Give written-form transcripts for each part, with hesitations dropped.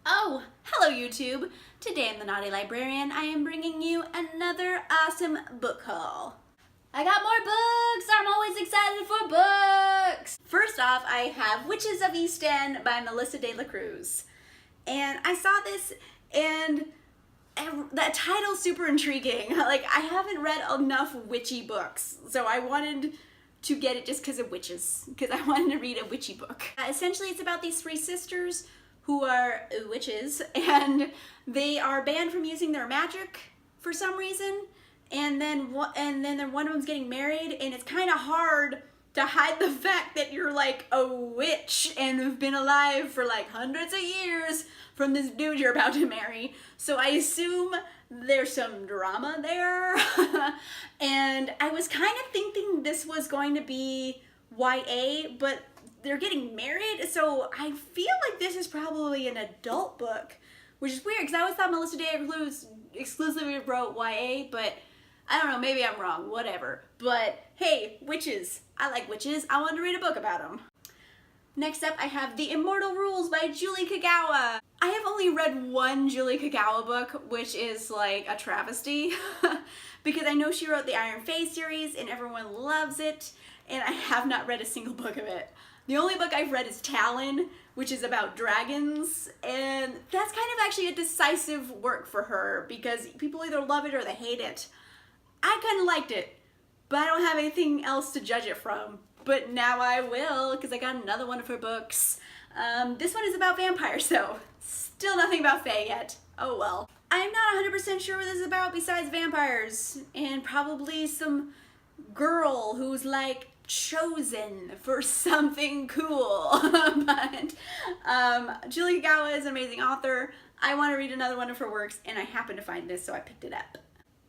Oh, hello YouTube! Today in the Naughty Librarian, I am bringing you another awesome book haul. I got more books! I'm always excited for books! First off, I have Witches of East End by Melissa de la Cruz. And I saw this and that title's super intriguing. Like, I haven't read enough witchy books, so I wanted to get it just because of witches, because I wanted to read a witchy book. Essentially, it's about these three sisters who are witches, and they are banned from using their magic for some reason, and then one of them's getting married, and it's kind of hard to hide the fact that you're like a witch and have been alive for like hundreds of years from this dude you're about to marry. So I assume there's some drama there. And I was kind of thinking this was going to be YA, but they're getting married, so I feel like this is probably an adult book, which is weird because I always thought Melissa de la Cruz exclusively wrote YA, but I don't know, maybe I'm wrong, whatever. But hey, witches. I like witches. I wanted to read a book about them. Next up, I have The Immortal Rules by Julie Kagawa. I have only read one Julie Kagawa book, which is like a travesty, because I know she wrote the Iron Fae series and everyone loves it, and I have not read a single book of it. The only book I've read is Talon, which is about dragons, and that's kind of actually a decisive work for her because people either love it or they hate it. I kind of liked it, but I don't have anything else to judge it from. But now I will, because I got another one of her books. This one is about vampires, though. Still nothing about Fae yet. Oh well. I'm not 100% sure what this is about besides vampires, and probably some girl who's like chosen for something cool. But Julie Kagawa is an amazing author. I want to read another one of her works, and I happened to find this, so I picked it up.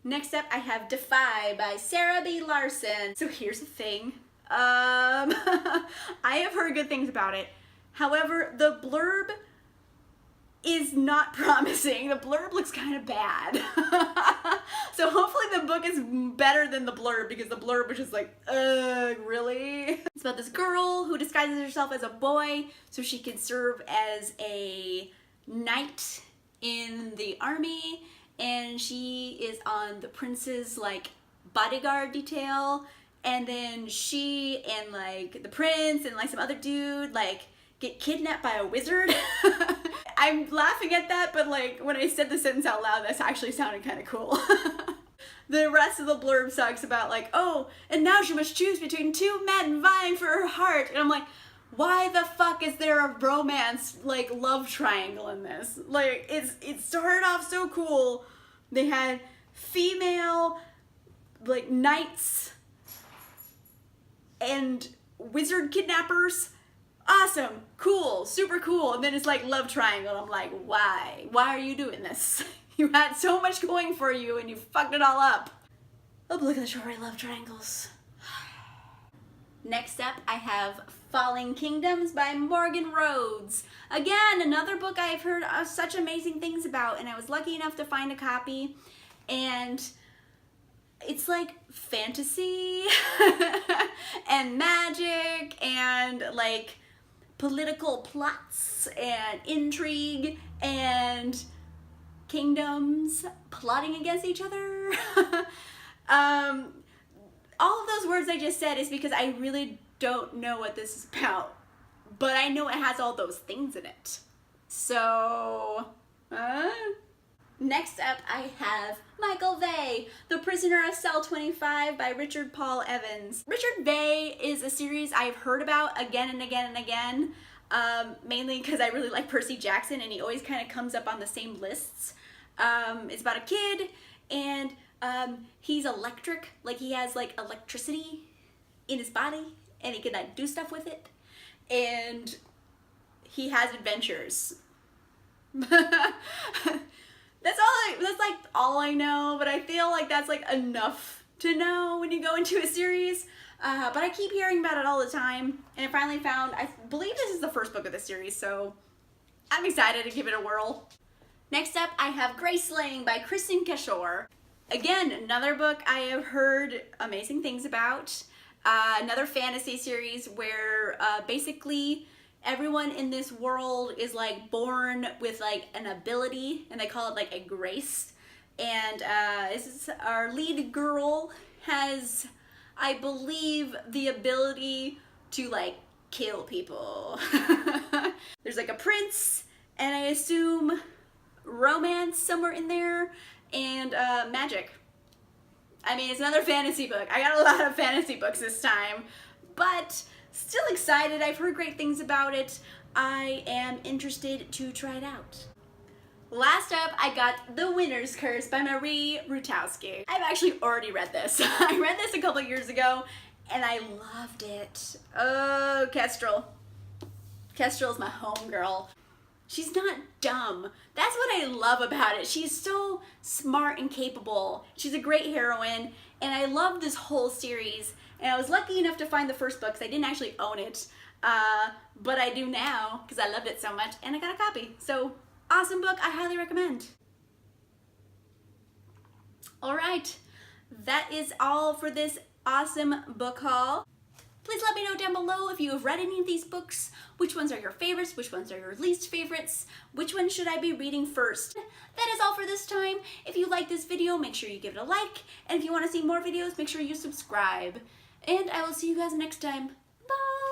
Next up, I have Defi by Sarah B. Larson. So here's the thing. I have heard good things about it. However, the blurb is not promising. The blurb looks kind of bad. So hopefully the book is better than the blurb, because the blurb was just like, really? It's about this girl who disguises herself as a boy so she can serve as a knight in the army, and she is on the prince's like bodyguard detail, and then she and like the prince and like some other dude like get kidnapped by a wizard. I'm laughing at that, but like when I said the sentence out loud, that's actually sounded kind of cool. The rest of the blurb talks about like, oh, and now she must choose between two men vying for her heart. And I'm like, why the fuck is there a romance, like, love triangle in this? Like, it started off so cool. They had female, like, knights and wizard kidnappers. Awesome, cool, super cool. And then it's like love triangle. I'm like, why? Why are you doing this? You had so much going for you and you fucked it all up. Obligatory love triangles. Next up, I have Falling Kingdoms by Morgan Rhodes. Again, another book I've heard such amazing things about, and I was lucky enough to find a copy, and it's like fantasy and magic and like political plots and intrigue and kingdoms plotting against each other. All of those words I just said is because I really don't know what this is about, but I know it has all those things in it. So, next up I have Michael Vey, The Prisoner of Cell 25 by Richard Paul Evans. Richard Vey is a series I've heard about again and again and again, mainly because I really like Percy Jackson and he always kind of comes up on the same lists. It's about a kid, and he's electric, like he has like electricity in his body and he can like do stuff with it, and he has adventures. That's like all I know, but I feel like that's like enough to know when you go into a series. But I keep hearing about it all the time, and I finally found, I believe this is the first book of the series, so I'm excited to give it a whirl. Next up, I have Graceling by Kristen Kishore. Again, another book I have heard amazing things about. Another fantasy series where basically everyone in this world is like born with like an ability, and they call it like a grace. And this is our lead girl has, I believe, the ability to like kill people. There's like a prince, and I assume romance somewhere in there, and magic. I mean, it's another fantasy book. I got a lot of fantasy books this time, but still excited. I've heard great things about it. I am interested to try it out. Last up, I got The Winner's Curse by Marie Rutowski. I've actually already read this. I read this a couple years ago, and I loved it. Oh, Kestrel. Kestrel's my homegirl. She's not dumb. That's what I love about it. She's so smart and capable. She's a great heroine, and I love this whole series. And I was lucky enough to find the first book, because I didn't actually own it. But I do now, because I loved it so much, and I got a copy. So, awesome book. I highly recommend. All right. That is all for this awesome book haul. Please let me know down below if you have read any of these books. Which ones are your favorites? Which ones are your least favorites? Which one should I be reading first? That is all for this time. If you like this video, make sure you give it a like. And if you want to see more videos, make sure you subscribe. And I will see you guys next time. Bye!